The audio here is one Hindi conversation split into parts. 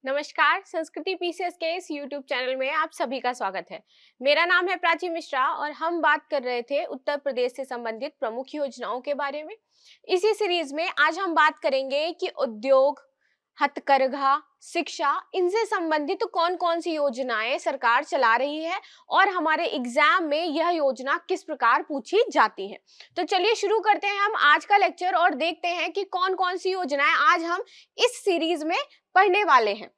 नमस्कार, संस्कृति पीसीएस के इस यूट्यूब चैनल में आप सभी का स्वागत है। मेरा नाम है प्राची मिश्रा और हम बात कर रहे थे उत्तर प्रदेश से संबंधित प्रमुख योजनाओं के बारे में। इसी सीरीज में आज हम बात करेंगे कि उद्योग, हथकरघा, शिक्षा, इनसे संबंधित कौन कौन सी योजनाएं सरकार चला रही है और हमारे एग्जाम में यह योजना किस प्रकार पूछी जाती है। तो चलिए शुरू करते हैं हम आज का लेक्चर और देखते हैं कि कौन कौन सी योजनाएं आज हम इस सीरीज में पढ़ने वाले हैं।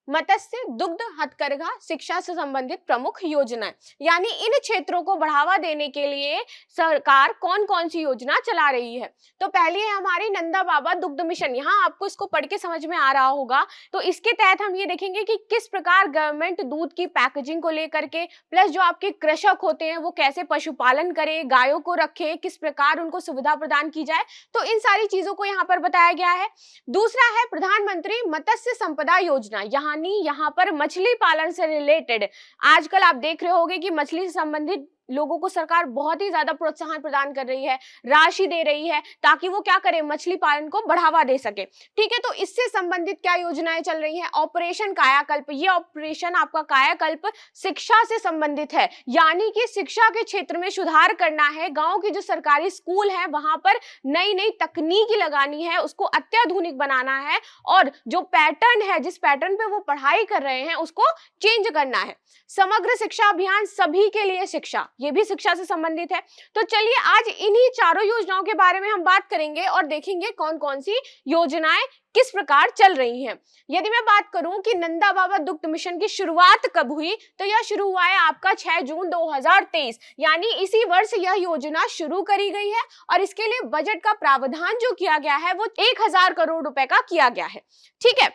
मत्स्य, दुग्ध, हथकरघा, शिक्षा से संबंधित प्रमुख योजनाएं, यानी इन क्षेत्रों को बढ़ावा देने के लिए सरकार कौन कौन सी योजना चला रही है। तो पहली है हमारी नंदा बाबा दुग्ध मिशन। यहाँ आपको इसको पढ़ के समझ में आ रहा होगा। तो इसके तहत हम ये देखेंगे कि किस प्रकार गवर्नमेंट दूध की पैकेजिंग को लेकर के, प्लस जो आपके कृषक होते हैं वो कैसे पशुपालन करें, गायों को रखें, किस प्रकार उनको सुविधा प्रदान की जाए। तो इन सारी चीजों को यहाँ पर बताया गया है। दूसरा है प्रधानमंत्री मत्स्य संपदा योजना, यहाँ पर मछली पालन से रिलेटेड आजकल आप देख रहे होंगे कि मछली से संबंधित लोगों को सरकार बहुत ही ज्यादा प्रोत्साहन प्रदान कर रही है, राशि दे रही है ताकि वो क्या करें, मछली पालन को बढ़ावा दे सके। ठीक है, तो इससे संबंधित क्या योजनाएं चल रही हैं? ऑपरेशन कायाकल्प। ये ऑपरेशन आपका कायाकल्प शिक्षा से संबंधित है, यानी कि शिक्षा के क्षेत्र में सुधार करना है। गांव की जो सरकारी स्कूल है वहां पर नई नई तकनीकी लगानी है, उसको अत्याधुनिक बनाना है और जो पैटर्न है, जिस पैटर्न पे वो पढ़ाई कर रहे हैं उसको चेंज करना है। समग्र शिक्षा अभियान, सभी के लिए शिक्षा, ये भी शिक्षा से संबंधित है। तो चलिए आज इन्हीं चारों योजनाओं के बारे में हम बात करेंगे और देखेंगे कौन कौन सी योजनाएं किस प्रकार चल रही हैं। यदि मैं बात करूं कि नंदा बाबा दुग्ध मिशन की शुरुआत कब हुई, तो यह शुरू हुआ है आपका 6 जून 2023, यानी इसी वर्ष यह योजना शुरू करी गई है और इसके लिए बजट का प्रावधान जो किया गया है वो 1000 करोड़ रुपए का किया गया है। ठीक है,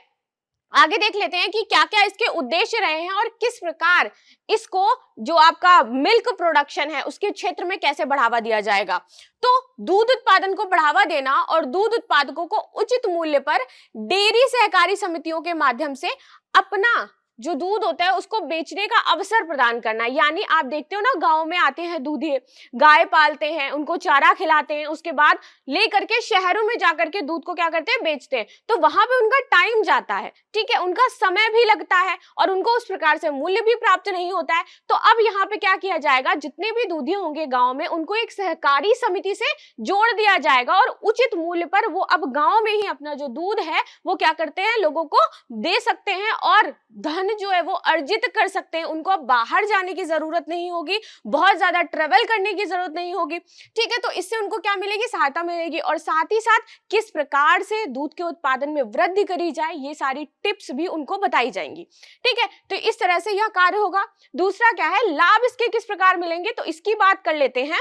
आगे देख लेते हैं कि क्या क्या इसके उद्देश्य रहे हैं और किस प्रकार इसको, जो आपका मिल्क प्रोडक्शन है उसके क्षेत्र में कैसे बढ़ावा दिया जाएगा। तो दूध उत्पादन को बढ़ावा देना और दूध उत्पादकों को उचित मूल्य पर डेयरी सहकारी समितियों के माध्यम से अपना जो दूध होता है उसको बेचने का अवसर प्रदान करना। यानी आप देखते हो ना, गांव में आते हैं दूधिए, गाय पालते हैं, उनको चारा खिलाते हैं, उसके बाद ले करके शहरों में जाकर के दूध को क्या करते हैं, बेचते हैं। तो वहां पे उनका टाइम जाता है, ठीक है, उनका समय भी लगता है और उनको उस प्रकार से मूल्य भी प्राप्त नहीं होता है। तो अब यहाँ पे क्या किया जाएगा, जितने भी दूधिए होंगे गाँव में उनको एक सहकारी समिति से जोड़ दिया जाएगा और उचित मूल्य पर वो अब गाँव में ही अपना जो दूध है वो क्या करते हैं, लोगों को दे सकते हैं और धन जो है वो अर्जित कर सकते हैं। उनको अब बाहर जाने की जरूरत नहीं होगी, बहुत ज्यादा ट्रेवल करने की जरूरत नहीं होगी। ठीक है, तो इससे उनको क्या मिलेगी, सहायता मिलेगी और साथ ही साथ किस प्रकार से दूध के उत्पादन में वृद्धि करी जाए ये सारी टिप्स भी उनको बताई जाएंगी। ठीक है, तो इस तरह से यह कार्य होगा। दूसरा क्या है, लाभ इसके किस प्रकार मिलेंगे, तो इसकी बात कर लेते हैं।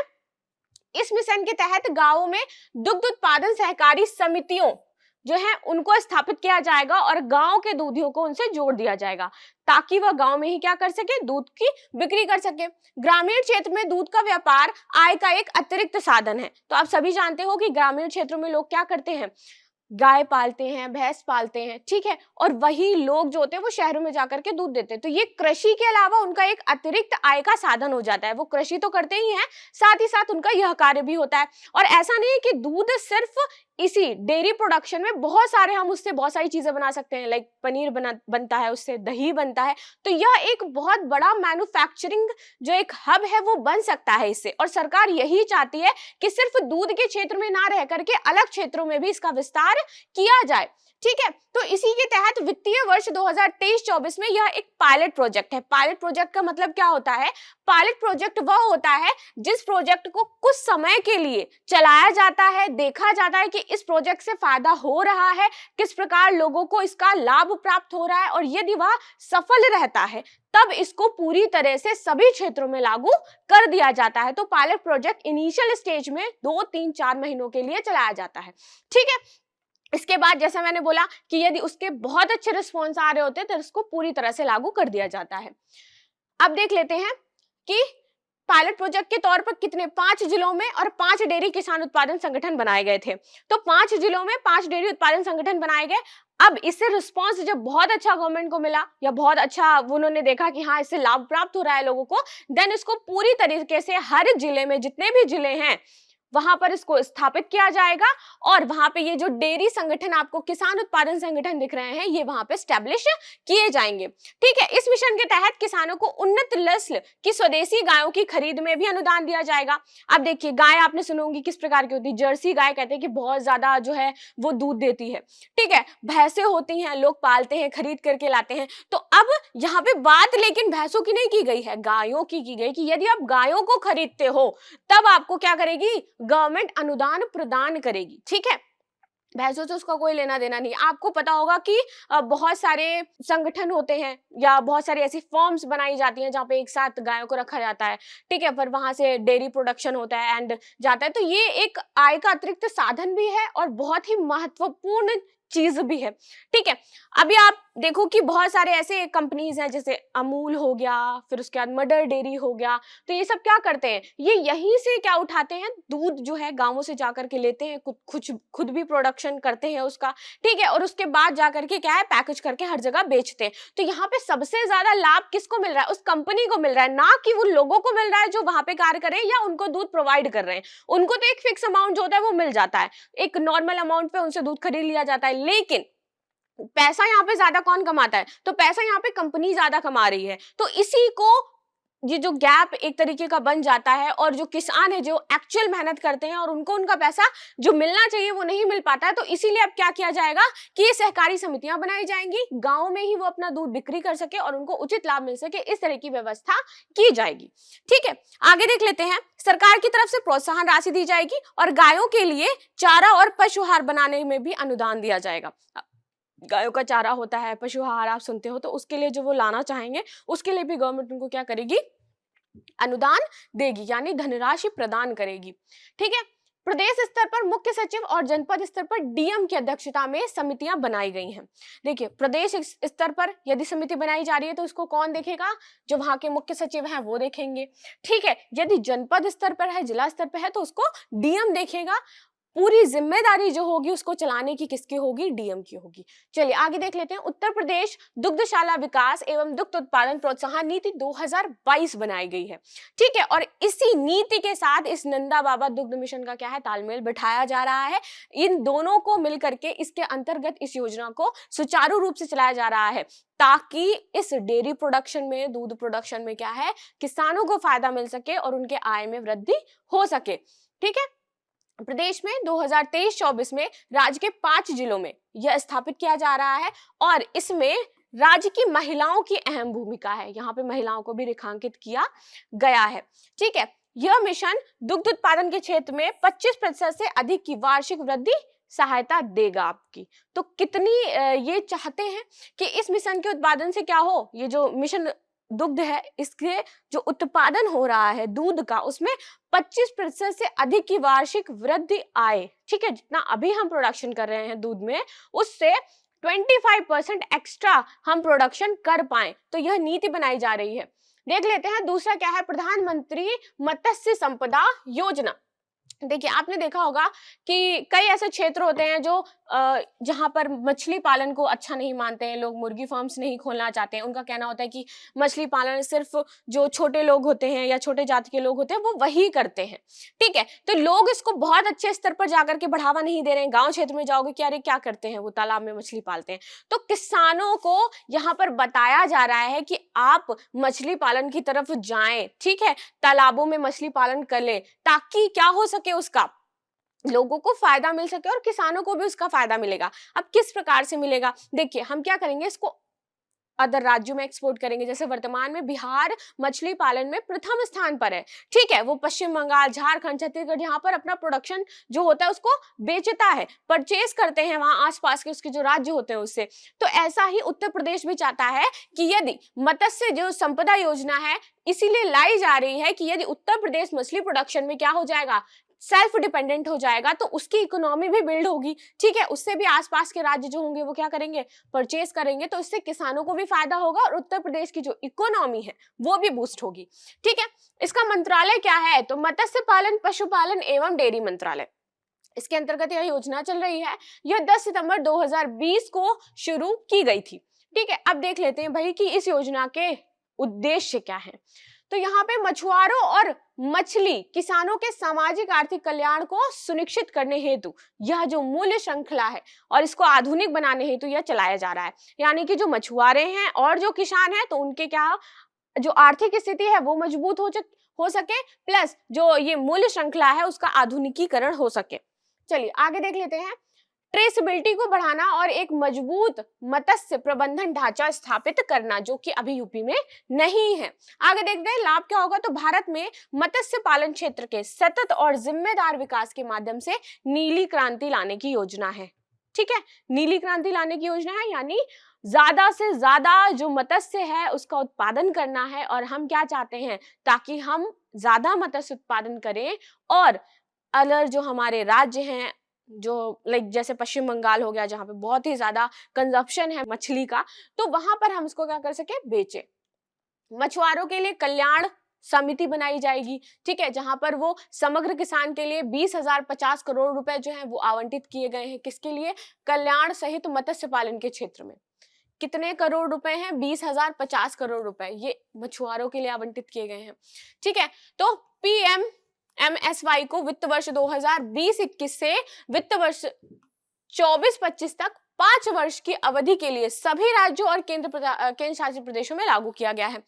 इस मिशन के तहत गांवों में दुग्ध उत्पादन सहकारी समितियों जो है उनको स्थापित किया जाएगा और गांव के दूधियों को उनसे जोड़ दिया जाएगा ताकि वह गांव में ही क्या कर सके, दूध की बिक्री कर सके। ग्रामीण क्षेत्र में दूध का व्यापार आय का एक अतिरिक्त साधन है। तो आप सभी जानते हो कि ग्रामीण क्षेत्रों में लोग क्या करते हैं, गाय पालते हैं, भैंस पालते हैं, ठीक है, और वही लोग जो होते हैं वो शहरों में जाकर के दूध देते हैं। तो ये कृषि के अलावा उनका एक अतिरिक्त आय का साधन हो जाता है। वो कृषि तो करते ही हैं, साथ ही साथ उनका यह कार्य भी होता है। और ऐसा नहीं है कि दूध सिर्फ इसी डेयरी प्रोडक्शन में, बहुत सारे हम उससे बहुत सारी चीजें बना सकते हैं, लाइक पनीर बनता है, उससे दही बनता है। तो यह एक बहुत बड़ा मैन्युफैक्चरिंग जो एक हब है वो बन सकता है इससे। और सरकार यही चाहती है कि सिर्फ दूध के क्षेत्र में ना रह करके अलग क्षेत्रों में भी इसका विस्तार किया जाए। ठीक है, तो इसी के तहत वित्तीय वर्ष 2023-24 में यह एक पायलट प्रोजेक्ट है। पायलट प्रोजेक्ट का मतलब क्या होता है, पायलट प्रोजेक्ट वह होता है जिस प्रोजेक्ट को कुछ समय के लिए चलाया जाता है, देखा जाता है कि इस प्रोजेक्ट से फायदा हो रहा है, किस प्रकार लोगों को इसका लाभ प्राप्त हो रहा है, और यदि वह सफल रहता है तब इसको पूरी तरह से सभी क्षेत्रों में लागू कर दिया जाता है। तो पायलट प्रोजेक्ट इनिशियल स्टेज में 2, 3, 4 महीनों के लिए चलाया जाता है। ठीक है, इसके बाद जैसा मैंने बोला कि यदि उसके बहुत अच्छे रिस्पॉन्स आ रहे होते हैं तो इसको पूरी तरह से लागू कर दिया जाता है। अब देख लेते हैं कि पायलट प्रोजेक्ट के तौर पर कितने, 5 जिलों में और 5 डेयरी किसान उत्पादन संगठन बनाए गए थे। तो 5 जिलों में 5 डेयरी उत्पादन संगठन बनाए गए। अब इससे रिस्पांस जब बहुत अच्छा गवर्नमेंट को मिला या बहुत अच्छा उन्होंने देखा कि हाँ इससे लाभ प्राप्त हो रहा है लोगों को, देन इसको पूरी तरीके से हर जिले में, जितने भी जिले हैं वहां पर इसको स्थापित किया जाएगा और वहां पे ये जो डेयरी संगठन आपको किसान उत्पादन संगठन दिख रहे हैं ये वहां पे स्टैब्लिश किए जाएंगे। ठीक है, इस मिशन के तहत किसानों को उन्नत नस्ल की स्वदेशी गायों की खरीद में भी अनुदान दिया जाएगा। अब देखिए, गाय आपने सुनी होंगी किस प्रकार की होती है, जर्सी गाय कहते हैं कि बहुत ज्यादा जो है वो दूध देती है। ठीक है, भैंसें होती हैं, लोग पालते हैं, खरीद करके लाते हैं। तो अब यहाँ पे बात लेकिन भैंसों की नहीं की गई है, गायों की गई कि यदि आप गायों को खरीदते हो तब आपको क्या करेगी, गवर्नमेंट अनुदान प्रदान करेगी। ठीक है, भैंसों से उसका कोई लेना देना नहीं। आपको पता होगा कि बहुत सारे संगठन होते हैं या बहुत सारी ऐसी फॉर्म्स बनाई जाती हैं जहाँ पे एक साथ गायों को रखा जाता है। ठीक है, पर वहां से डेयरी प्रोडक्शन होता है एंड जाता है। तो ये एक आय का अतिरिक्त साधन भी है और बहुत ही महत्वपूर्ण चीज भी है। ठीक है, अभी आप देखो कि बहुत सारे ऐसे कंपनीज हैं जैसे अमूल हो गया, फिर उसके बाद मदर डेयरी हो गया। तो ये सब क्या करते हैं, ये यहीं से क्या उठाते हैं, दूध जो है गांवों से जाकर के लेते हैं, खुद भी प्रोडक्शन करते हैं उसका। ठीक है, और उसके बाद जाकर के क्या है, पैकेज करके हर जगह बेचते हैं। तो यहाँ पे सबसे ज्यादा लाभ किसको मिल रहा है, उस कंपनी को मिल रहा है, ना कि उन लोगों को मिल रहा है जो वहां पे कार्य कर रहे हैं या उनको दूध प्रोवाइड कर रहे हैं। उनको तो एक फिक्स अमाउंट जो होता है वो मिल जाता है, एक नॉर्मल अमाउंट पे उनसे दूध खरीद लिया जाता है। लेकिन पैसा यहाँ पे ज्यादा कौन कमाता है, तो पैसा यहाँ पे कंपनी ज्यादा कमा रही है। तो इसी को ये जो गैप एक तरीके का बन जाता है और जो किसान है जो एक्चुअल मेहनत करते हैं और उनको उनका पैसा जो मिलना चाहिए वो नहीं मिल पाता है। तो इसीलिए अब क्या किया जाएगा कि ये सहकारी समितियां बनाई जाएंगी, गांव में ही वो अपना दूध बिक्री कर सके और उनको उचित लाभ मिल सके, इस तरह की व्यवस्था की जाएगी। ठीक है, आगे देख लेते हैं। सरकार की तरफ से प्रोत्साहन राशि दी जाएगी और गायों के लिए चारा और पशु आहार बनाने में भी अनुदान दिया जाएगा। गायों का चारा होता है, पशु आहार आप सुनते हो, तो उसके लिए जो वो लाना चाहेंगे उसके लिए भी गवर्नमेंट उनको क्या करेगी, अनुदान देगी, यानी धनराशि प्रदान करेगी। ठीक है, प्रदेश स्तर पर मुख्य सचिव और जनपद स्तर पर डीएम की अध्यक्षता में समितियां बनाई गई हैं। देखिए, प्रदेश स्तर पर यदि समिति बनाई जा रही है तो उसको कौन देखेगा, जो वहां के मुख्य सचिव हैं वो देखेंगे। ठीक है, यदि जनपद स्तर पर है, जिला स्तर पर है, तो उसको डीएम देखेगा। पूरी जिम्मेदारी जो होगी उसको चलाने की किसकी होगी, डीएम की होगी। चलिए आगे देख लेते हैं। उत्तर प्रदेश दुग्धशाला विकास एवं दुग्ध उत्पादन प्रोत्साहन नीति 2022 बनाई गई है। ठीक है, और इसी नीति के साथ इस नंदा बाबा दुग्ध मिशन का क्या है, तालमेल बिठाया जा रहा है। इन दोनों को मिलकर के इसके अंतर्गत इस योजना को सुचारू रूप से चलाया जा रहा है, ताकि इस डेयरी प्रोडक्शन में, दूध प्रोडक्शन में क्या है, किसानों को फायदा मिल सके और उनके आय में वृद्धि हो सके। ठीक है, प्रदेश में 2023-24 में राज्य के 5 जिलों में यह स्थापित किया जा रहा है और इसमें राज्य की महिलाओं की अहम भूमिका है। यहाँ पे महिलाओं को भी रेखांकित किया गया है। ठीक है, यह मिशन दुग्ध उत्पादन के क्षेत्र में 25% से अधिक की वार्षिक वृद्धि सहायता देगा आपकी। तो कितनी ये चाहते हैं कि इस मिशन के उत्पादन से क्या हो, ये जो मिशन दुग्ध है इसके जो उत्पादन हो रहा है दूध का, उसमें 25% से अधिक की वार्षिक वृद्धि आए। ठीक है, जितना अभी हम प्रोडक्शन कर रहे हैं दूध में, उससे 25% एक्स्ट्रा हम प्रोडक्शन कर पाए। तो यह नीति बनाई जा रही है। देख लेते हैं दूसरा क्या है, प्रधानमंत्री मत्स्य संपदा योजना। देखिए, आपने देखा होगा कि कई ऐसे क्षेत्र होते हैं जो जहां पर मछली पालन को अच्छा नहीं मानते हैं, लोग मुर्गी फार्म्स नहीं खोलना चाहते हैं। उनका कहना होता है कि मछली पालन सिर्फ जो छोटे लोग होते हैं या छोटे जाति के लोग होते हैं वो वही करते हैं। ठीक है, तो लोग इसको बहुत अच्छे स्तर पर जाकर के बढ़ावा नहीं दे रहे हैं। गांव क्षेत्र में जाओगे कि अरे क्या करते हैं, वो तालाब में मछली पालते हैं। तो किसानों को यहाँ पर बताया जा रहा है कि आप मछली पालन की तरफ जाएं। ठीक है, तालाबों में मछली पालन कर ले, ताकि क्या हो सके, उसका लोगों को फायदा मिल सके और किसानों को भी उसका फायदा मिलेगा। अब किस प्रकार से मिलेगा, देखिए हम क्या करेंगे, इसको अदर राज्यों में एक्सपोर्ट करेंगे। जैसे वर्तमान में बिहार मछली पालन में प्रथम स्थान पर है। ठीक है, वो पश्चिम बंगाल, झारखंड, छत्तीसगढ़ यहाँ पर अपना प्रोडक्शन जो होता है उसको बेचता है, परचेज करते हैं वहां आसपास के उसके जो राज्य होते हैं उससे। तो ऐसा ही उत्तर प्रदेश भी चाहता है कि यदि मत्स्य जो संपदा योजना है इसीलिए लाई जा रही है कि यदि उत्तर प्रदेश मछली प्रोडक्शन में क्या हो जाएगा, सेल्फ डिपेंडेंट हो जाएगा, तो उसकी इकोनॉमी भी बिल्ड होगी। ठीक है, उससे भी आसपास के राज्य जो होंगे वो क्या करेंगे, परचेज करेंगे। तो इससे किसानों को भी फायदा होगा और उत्तर प्रदेश की जो इकोनॉमी है वो भी बूस्ट होगी। ठीक है, इसका मंत्रालय क्या है, तो मत्स्य पालन, पशुपालन एवं डेयरी मंत्रालय, इसके अंतर्गत यह योजना चल रही है। यह 10 सितंबर 2020 को शुरू की गई थी। ठीक है, अब देख लेते हैं भाई कि इस योजना के उद्देश्य क्या है। तो यहाँ पे मछुआरों और मछली किसानों के सामाजिक आर्थिक कल्याण को सुनिश्चित करने हेतु यह जो मूल्य श्रृंखला है और इसको आधुनिक बनाने हेतु यह चलाया जा रहा है। यानी कि जो मछुआरे हैं और जो किसान हैं तो उनके क्या जो आर्थिक स्थिति है वो मजबूत हो सके, प्लस जो ये मूल्य श्रृंखला है उसका आधुनिकीकरण हो सके। चलिए आगे देख लेते हैं। ट्रेसेबिलिटी को बढ़ाना और एक मजबूत मत्स्य प्रबंधन ढांचा स्थापित करना, जो कि अभी यूपी में नहीं है। आगे देखते हैं लाभ क्या होगा। तो भारत में मत्स्य पालन क्षेत्र के सतत और जिम्मेदार विकास के माध्यम से नीली क्रांति लाने की योजना है। ठीक है, नीली क्रांति लाने की योजना है, यानी ज्यादा से ज्यादा जो मत्स्य है उसका उत्पादन करना है। और हम क्या चाहते हैं, ताकि हम ज्यादा मत्स्य उत्पादन करें और अदर जो हमारे राज्य हैं, जो लाइक जैसे पश्चिम बंगाल हो गया जहाँ पे बहुत ही ज्यादा कंजप्शन है मछली का, तो वहां पर हम इसको क्या कर सके, बेचे। मछुआरों के लिए कल्याण समिति बनाई जाएगी, ठीक है, जहां पर वो समग्र किसान के लिए 20,050 करोड़ रुपए जो है वो आवंटित किए गए हैं। किसके लिए, कल्याण सहित मत्स्य पालन के क्षेत्र में। कितने करोड़ रुपए हैं, 20,050 करोड़ रुपए ये मछुआरों के लिए आवंटित किए गए हैं। ठीक है, तो PMMSY को वित्त वर्ष 2020-21 से वित्त वर्ष 24-25 तक 5 वर्ष की अवधि के लिए सभी राज्यों और केंद्र शासित प्रदेशों में लागू किया गया है।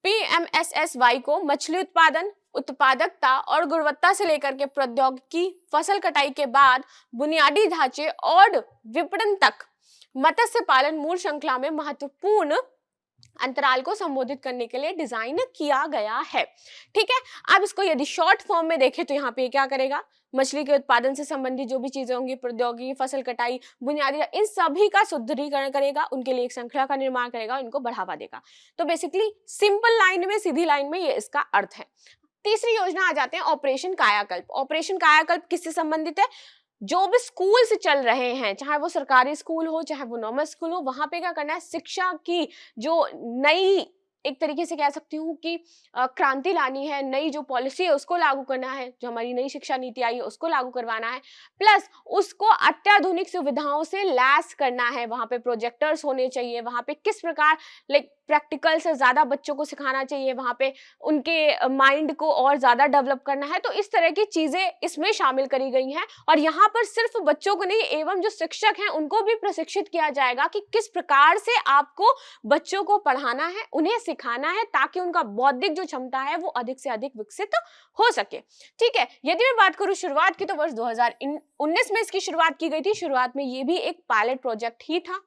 PMSSY को मछली उत्पादन, उत्पादकता और गुणवत्ता से लेकर के प्रौद्योगिकी, फसल कटाई के बाद बुनियादी ढांचे और विपणन तक मत्स्य पालन मूल श्रृंखला में महत्वपूर्ण अंतराल को संबोधित करने के लिए डिजाइन किया गया है। ठीक है, अब इसको यदि शॉर्ट फॉर्म में देखें तो यहाँ पे क्या करेगा, मछली के उत्पादन से संबंधित जो भी चीजें होंगी, प्रौद्योगिकी, फसल कटाई, बुनियादी, इन सभी का सुदृढ़ीकरण करेगा, उनके लिए एक श्रृंखला का निर्माण करेगा, इनको बढ़ावा देगा। तो बेसिकली सिंपल लाइन में, सीधी लाइन में ये इसका अर्थ है। तीसरी योजना आ जाते हैं ऑपरेशन कायाकल्प। ऑपरेशन कायाकल्प किससे संबंधित है, जो भी स्कूल से चल रहे हैं, चाहे वो सरकारी स्कूल हो चाहे वो नॉर्मल स्कूल हो, वहां पे क्या करना है, शिक्षा की जो नई, एक तरीके से कह सकती हूँ कि क्रांति लानी है, नई जो पॉलिसी है उसको लागू करना है, जो हमारी नई शिक्षा नीति आई है उसको लागू करवाना है, प्लस उसको अत्याधुनिक सुविधाओं से लैस करना है। वहां पे प्रोजेक्टर्स होने चाहिए, वहां पे किस प्रकार लाइक प्रैक्टिकल से ज्यादा बच्चों को सिखाना चाहिए, वहां पे उनके माइंड को और ज्यादा डेवलप करना है। तो इस तरह की चीजें इसमें शामिल करी गई हैं। और यहाँ पर सिर्फ बच्चों को नहीं, एवं जो शिक्षक हैं उनको भी प्रशिक्षित किया जाएगा कि किस प्रकार से आपको बच्चों को पढ़ाना है, उन्हें सिखाना है, ताकि उनका बौद्धिक जो क्षमता है वो अधिक से अधिक विकसित हो सके। ठीक है, यदि मैं बात करूं शुरुआत की, तो वर्ष 2019 में इसकी शुरुआत की गई थी। शुरुआत में ये भी एक पायलट प्रोजेक्ट ही था।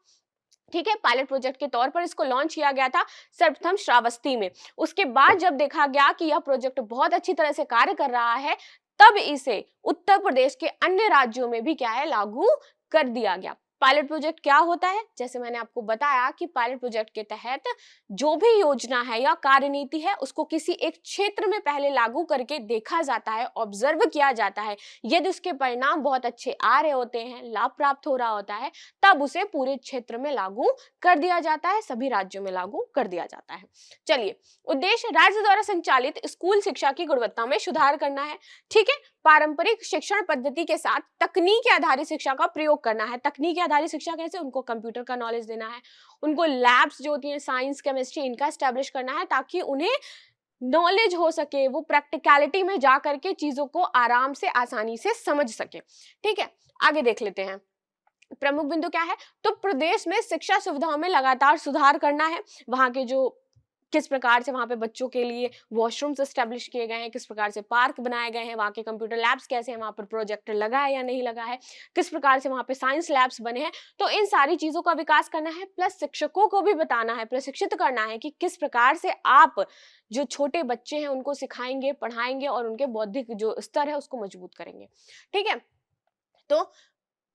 ठीक है, पायलट प्रोजेक्ट के तौर पर इसको लॉन्च किया गया था सर्वप्रथम श्रावस्ती में। उसके बाद जब देखा गया कि यह प्रोजेक्ट बहुत अच्छी तरह से कार्य कर रहा है, तब इसे उत्तर प्रदेश के अन्य राज्यों में भी क्या है, लागू कर दिया गया। पायलट प्रोजेक्ट क्या होता है, जैसे मैंने आपको बताया कि पायलट प्रोजेक्ट के तहत जो भी योजना है या कार्यनीति है उसको किसी एक क्षेत्र में पहले लागू करके देखा जाता है, ऑब्जर्व किया जाता है। यदि उसके परिणाम बहुत अच्छे आ रहे होते हैं, लाभ प्राप्त हो रहा होता है, तब उसे पूरे क्षेत्र में लागू कर दिया जाता है, सभी राज्यों में लागू कर दिया जाता है। चलिए, उद्देश्य राज्य द्वारा संचालित स्कूल शिक्षा की गुणवत्ता में सुधार करना है। ठीक है, पारंपरिक शिक्षण पद्धति के साथ तकनीक आधारित शिक्षा का प्रयोग करना है। तकनीक आधारित शिक्षा कैसे, उनको कंप्यूटर का नॉलेज देना है, उनको लैब्स जो होती हैं साइंस, केमिस्ट्री, इनका एस्टेब्लिश करना है, ताकि उन्हें नॉलेज हो सके, वो प्रैक्टिकलिटी में जा करके चीजों को आराम से, आसानी से समझ सके। ठीक है, आगे देख लेते हैं। प्रमुख बिंदु क्या है, तो प्रदेश में शिक्षा सुविधाओं में लगातार सुधार करना है। वहां के जो किस प्रकार से वहां पे बच्चों के लिए वॉशरूम्स एस्टेब्लिश किए गए हैं, किस प्रकार से पार्क बनाए गए हैं, वहां के कंप्यूटर लैब्स कैसे हैं, वहां पर प्रोजेक्टर लगा है या नहीं लगा है, किस प्रकार से वहां पे साइंस लैब्स बने हैं। तो इन सारी चीजों का विकास करना है, प्लस शिक्षकों को भी बताना है, प्रशिक्षित करना है कि किस प्रकार से आप जो छोटे बच्चे हैं उनको सिखाएंगे, पढ़ाएंगे और उनके बौद्धिक जो स्तर है उसको मजबूत करेंगे। ठीक है, तो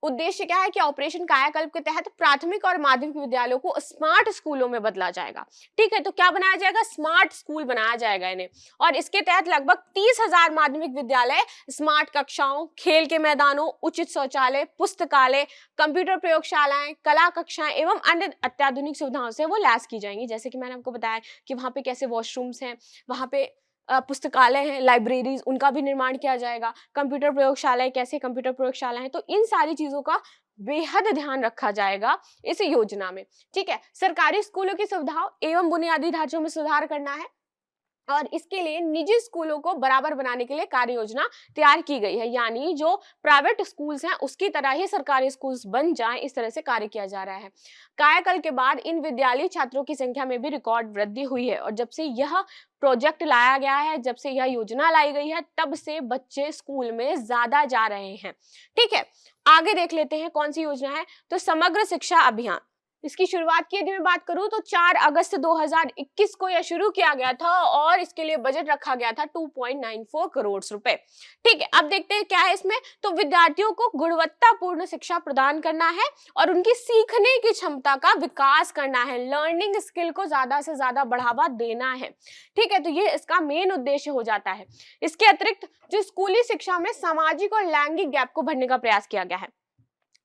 उद्देश्य क्या है कि ऑपरेशन कायाकल्प के तहत प्राथमिक और माध्यमिक विद्यालयों को स्मार्ट स्कूलों में बदला जाएगा। ठीक है, तो क्या बनाया जाएगा, स्मार्ट स्कूल बनाया जाएगा इन्हें। और इसके तहत लगभग 30,000 माध्यमिक विद्यालय स्मार्ट कक्षाओं, खेल के मैदानों, उचित शौचालय, पुस्तकालय, कंप्यूटर प्रयोगशालाएं, कला कक्षाएं एवं अन्य अत्याधुनिक सुविधाओं से वो लैस की जाएंगी। जैसे कि मैंने आपको बताया कि वहां पे कैसे वॉशरूम्स हैं, वहां पे पुस्तकालय हैं, लाइब्रेरीज, उनका भी निर्माण किया जाएगा, कंप्यूटर प्रयोगशालाएं, कैसे कंप्यूटर प्रयोगशालाएं हैं, तो इन सारी चीजों का बेहद ध्यान रखा जाएगा इस योजना में। ठीक है, सरकारी स्कूलों की सुविधाओं एवं बुनियादी ढांचों में सुधार करना है। और इसके लिए निजी स्कूलों को बराबर बनाने के लिए कार्य योजना तैयार की गई है, यानी जो प्राइवेट स्कूल्स हैं उसकी तरह ही सरकारी स्कूल्स बन जाएं, इस तरह से कार्य किया जा रहा है। कायाकल्प के बाद इन विद्यालयी छात्रों की संख्या में भी रिकॉर्ड वृद्धि हुई है और जब से यह प्रोजेक्ट लाया गया है, जब से यह योजना लाई गई है, तब से बच्चे स्कूल में ज्यादा जा रहे हैं। ठीक है, आगे देख लेते हैं कौन सी योजना है। तो समग्र शिक्षा अभियान, इसकी शुरुआत की यदि मैं बात करूं तो 4 अगस्त 2021 को यह शुरू किया गया था और इसके लिए बजट रखा गया था 2.94 करोड़ रुपए। ठीक है, अब देखते हैं क्या है इसमें। तो विद्यार्थियों को गुणवत्तापूर्ण शिक्षा प्रदान करना है और उनकी सीखने की क्षमता का विकास करना है, लर्निंग स्किल को ज्यादा से ज्यादा बढ़ावा देना है। ठीक है, तो ये इसका मेन उद्देश्य हो जाता है। इसके अतिरिक्त जो स्कूली शिक्षा में सामाजिक और लैंगिक गैप को भरने का प्रयास किया गया है।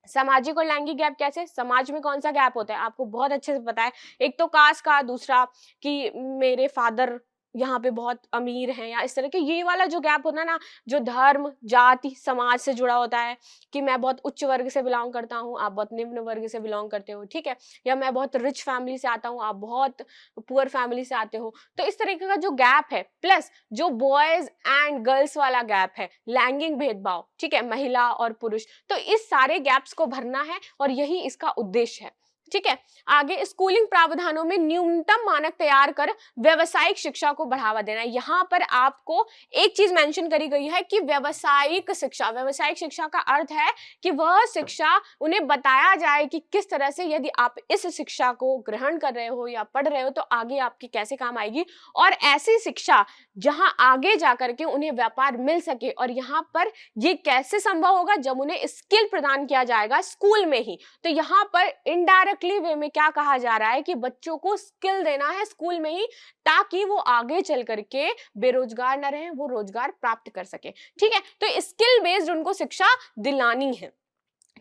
सामाजिक और लैंगिक गैप कैसे, समाज में कौन सा गैप होता है आपको बहुत अच्छे से पता है। एक तो कास्ट का, दूसरा कि मेरे फादर यहाँ पे बहुत अमीर हैं, या इस तरह के ये वाला जो गैप होता है ना, जो धर्म जाति समाज से जुड़ा होता है कि मैं बहुत उच्च वर्ग से बिलोंग करता हूँ, आप बहुत निम्न वर्ग से बिलोंग करते हो। ठीक है, या मैं बहुत रिच फैमिली से आता हूँ, आप बहुत पुअर फैमिली से आते हो। तो इस तरीके का जो गैप है, प्लस जो बॉयज एंड गर्ल्स वाला गैप है, लैंगिक भेदभाव, ठीक है, महिला और पुरुष, तो इस सारे गैप्स को भरना है और यही इसका उद्देश्य है। ठीक है, आगे स्कूलिंग प्रावधानों में न्यूनतम मानक तैयार कर व्यावसायिक शिक्षा को बढ़ावा देना है। यहाँ पर आपको एक चीज मेंशन करी गई है कि व्यावसायिक शिक्षा, व्यावसायिक शिक्षा का अर्थ है कि वह शिक्षा उन्हें बताया जाए कि किस तरह से यदि आप इस शिक्षा को ग्रहण कर रहे हो या पढ़ रहे हो तो आगे आपकी कैसे काम आएगी, और ऐसी शिक्षा जहां आगे जाकर के उन्हें व्यापार मिल सके। और यहाँ पर ये कैसे संभव होगा, जब उन्हें स्किल प्रदान किया जाएगा स्कूल में ही। तो यहाँ पर इनडायरेक्टली वे में क्या कहा जा रहा है कि बच्चों को स्किल देना है स्कूल में ही, ताकि वो आगे चल करके बेरोजगार न रहे, वो रोजगार प्राप्त कर सके। ठीक है, तो स्किल बेस्ड उनको शिक्षा दिलानी है।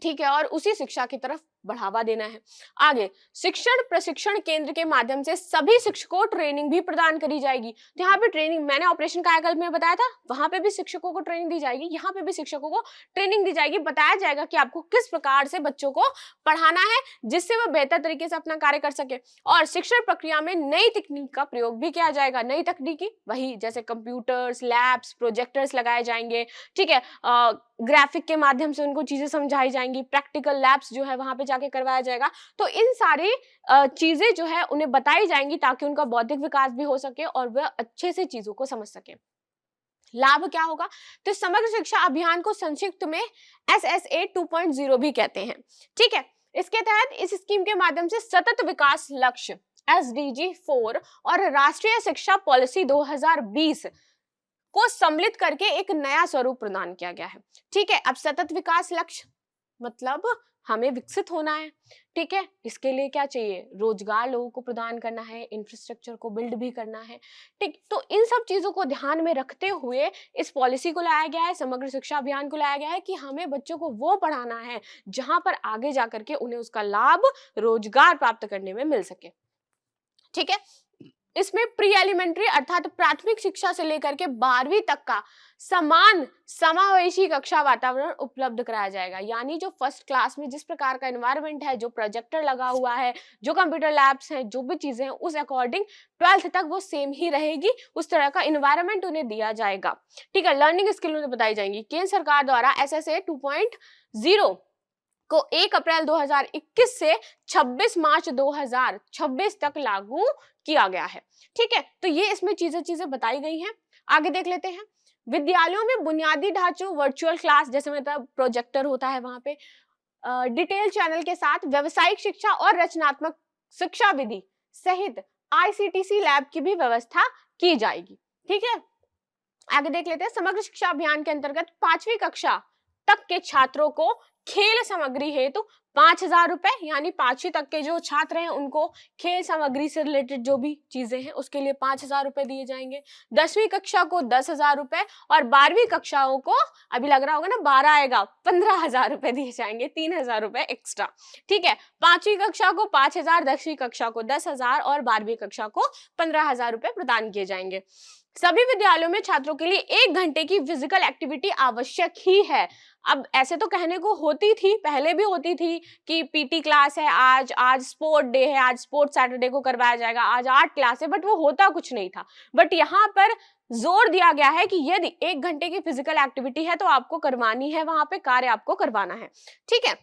ठीक है, और उसी शिक्षा की तरफ बढ़ावा देना है। आगे शिक्षण प्रशिक्षण केंद्र के माध्यम से सभी शिक्षकों को ट्रेनिंग भी प्रदान करी जाएगी। तो यहाँ पे ट्रेनिंग मैंने ऑपरेशन कायाकल्प में बताया था, वहां पे भी शिक्षकों को ट्रेनिंग दी जाएगी, यहाँ पे भी शिक्षकों को ट्रेनिंग दी जाएगी। बताया जाएगा कि आपको किस प्रकार से बच्चों को पढ़ाना है जिससे वह बेहतर तरीके से अपना कार्य कर सके। और शिक्षण प्रक्रिया में नई तकनीक का प्रयोग भी किया जाएगा। नई तकनीकी वही जैसे कंप्यूटर्स, लैब्स, प्रोजेक्टर्स लगाए जाएंगे। ठीक है, ग्राफिक के माध्यम से उनको चीजें समझाई जाएंगी, प्रैक्टिकल लैब्स जो है वहां पे जाके करवाया जाएगा। तो इन सारी चीजें जो है उन्हें बताई जाएंगी ताकि उनका बौद्धिक विकास भी हो सके और वह अच्छे से चीजों को समझ सके। लाभ क्या होगा, तो समग्र शिक्षा अभियान को संक्षिप्त में SSA 2.0 भी कहते हैं। ठीक है, इसके तहत इस स्कीम के माध्यम से सतत विकास लक्ष्य SDG 4 और राष्ट्रीय शिक्षा पॉलिसी 2020 को सम्मिलित करके एक नया स्वरूप प्रदान किया गया है। ठीक है, अब सतत विकास लक्ष्य मतलब हमें विकसित होना है। ठीक है, इसके लिए क्या चाहिए, रोजगार लोगों को प्रदान करना है, इंफ्रास्ट्रक्चर को बिल्ड भी करना है। ठीक, तो इन सब चीजों को ध्यान में रखते हुए इस पॉलिसी को लाया गया है, समग्र शिक्षा अभियान को लाया गया है कि हमें बच्चों को वो पढ़ाना है जहां पर आगे जाकर के उन्हें उसका लाभ रोजगार प्राप्त करने में मिल सके। ठीक है, इसमें प्री एलिमेंट्री अर्थात प्राथमिक शिक्षा से लेकर के 12वीं तक का समान समावेशी कक्षा वातावरण उपलब्ध कराया जाएगा। यानी जो फर्स्ट क्लास में जिस प्रकार का एनवायरनमेंट है, जो प्रोजेक्टर लगा हुआ है, जो कंप्यूटर लैब्स हैं, जो भी चीजें हैं, उस अकॉर्डिंग 12th तक वो सेम ही रहेगी, उस तरह का एनवायरनमेंट उन्हें दिया जाएगा। ठीक है, लर्निंग स्किल उन्हें बताई जाएंगी। केंद्र सरकार द्वारा SSA 2.0 को 1 अप्रैल 2021 से 26 मार्च 2026 तक लागू किया गया है। ठीक है, तो ये इसमें चीजें बताई गई हैं। आगे देख लेते हैं। विद्यालयों में बुनियादी ढांचों, वर्चुअल क्लास, जैसे मतलब प्रोजेक्टर होता है वहां पे, डिटेल चैनल के साथ व्यावसायिक शिक्षा और रचनात्मक शिक्षा विधि सहित ICTC लैब की भी व्यवस्था की जाएगी। ठीक है, आगे देख लेते हैं। समग्र शिक्षा अभियान के अंतर्गत 5वीं कक्षा तक के छात्रों को खेल सामग्री हेतु 5,000 रुपए, यानी 5वीं तक के जो छात्र हैं उनको खेल सामग्री से रिलेटेड जो भी चीजें हैं उसके लिए 5,000 रुपए दिए जाएंगे। 10वीं कक्षा को 10,000 रुपए और 12वीं कक्षाओं को, अभी लग रहा होगा ना 12 आएगा, 15,000 रुपए दिए जाएंगे, 3,000 रुपए एक्स्ट्रा। ठीक है, 5वीं कक्षा को 5,000, 10वीं कक्षा को 10,000 और 12वीं कक्षा को 15,000 रुपए प्रदान किए जाएंगे। सभी विद्यालयों में छात्रों के लिए 1 घंटे की फिजिकल एक्टिविटी आवश्यक ही है। अब ऐसे तो कहने को होती थी, पहले भी होती थी कि पीटी क्लास है, आज आज स्पोर्ट डे है, आज स्पोर्ट सैटरडे को करवाया जाएगा, आज आर्ट क्लास है, बट वो होता कुछ नहीं था। बट यहाँ पर जोर दिया गया है कि यदि 1 घंटे की फिजिकल एक्टिविटी है तो आपको करवानी है, वहां पे कार्य आपको करवाना है। ठीक है,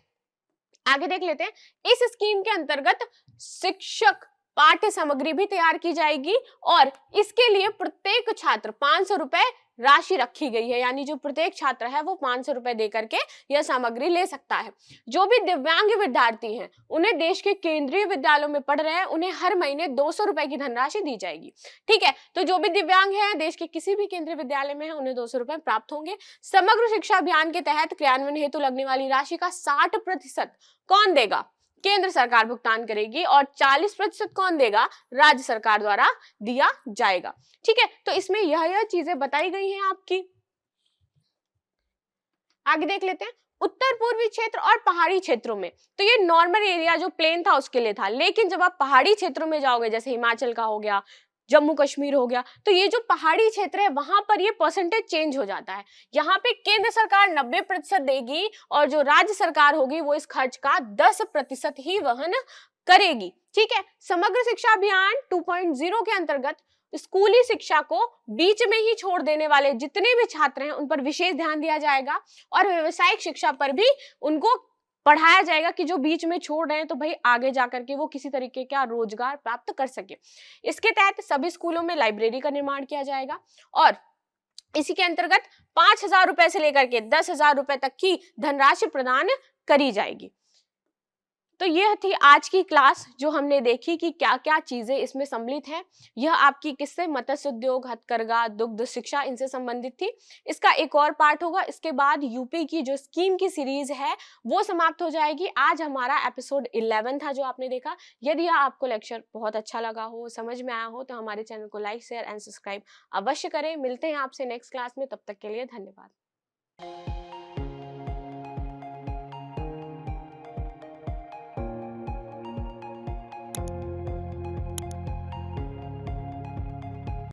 आगे देख लेते हैं। इस स्कीम के अंतर्गत शिक्षक पाठ्य सामग्री भी तैयार की जाएगी और इसके लिए प्रत्येक छात्र 500 रुपए राशि रखी गई है, यानी जो प्रत्येक छात्र है वो 500 रुपए दे करके यह सामग्री ले सकता है। जो भी दिव्यांग विद्यार्थी हैं, उन्हें देश के केंद्रीय विद्यालयों में पढ़ रहे हैं, उन्हें हर महीने 200 रुपए की धनराशि दी जाएगी। ठीक है, तो जो भी दिव्यांग है देश के किसी भी केंद्रीय विद्यालय में है, उन्हें 200 रुपए प्राप्त होंगे। समग्र शिक्षा अभियान के तहत क्रियान्वयन हेतु लगने वाली राशि का 60% कौन देगा? केंद्र सरकार भुगतान करेगी और 40% कौन देगा? राज्य सरकार द्वारा दिया जाएगा। ठीक है, तो इसमें यह चीजें बताई गई हैं आपकी। आगे देख लेते हैं। उत्तर पूर्वी क्षेत्र और पहाड़ी क्षेत्रों में, तो ये नॉर्मल एरिया जो प्लेन था उसके लिए था, लेकिन जब आप पहाड़ी क्षेत्रों में जाओगे, जैसे हिमाचल का हो गया, जम्मू कश्मीर हो गया, तो ये जो पहाड़ी क्षेत्र है वहां पर ये परसेंटेज चेंज हो जाता है। यहाँ पे केंद्र सरकार 90% देगी और जो राज्य सरकार होगी वो इस खर्च का 10% ही वहन करेगी। ठीक है, समग्र शिक्षा अभियान 2.0 के अंतर्गत स्कूली शिक्षा को बीच में ही छोड़ देने वाले जितने भी छात्र हैं उन पर विशेष ध्यान दिया जाएगा और व्यावसायिक शिक्षा पर भी उनको पढ़ाया जाएगा कि जो बीच में छोड़ रहे हैं तो भाई आगे जाकर के वो किसी तरीके का रोजगार प्राप्त कर सके। इसके तहत सभी स्कूलों में लाइब्रेरी का निर्माण किया जाएगा और इसी के अंतर्गत 5,000 रुपए से लेकर के 10,000 रुपए तक की धनराशि प्रदान करी जाएगी। तो यह थी आज की क्लास जो हमने देखी कि क्या क्या चीजें इसमें सम्मिलित हैं। यह आपकी किससे? मत्स्य उद्योग, हथकरघा, दुग्ध शिक्षा, इनसे संबंधित थी। इसका एक और पार्ट होगा, इसके बाद यूपी की जो स्कीम की सीरीज है वो समाप्त हो जाएगी। आज हमारा एपिसोड 11 था जो आपने देखा। यदि आपको लेक्चर बहुत अच्छा लगा हो, समझ में आया हो, तो हमारे चैनल को लाइक, शेयर एंड सब्सक्राइब अवश्य करें। मिलते हैं आपसे नेक्स्ट क्लास में, तब तक के लिए धन्यवाद।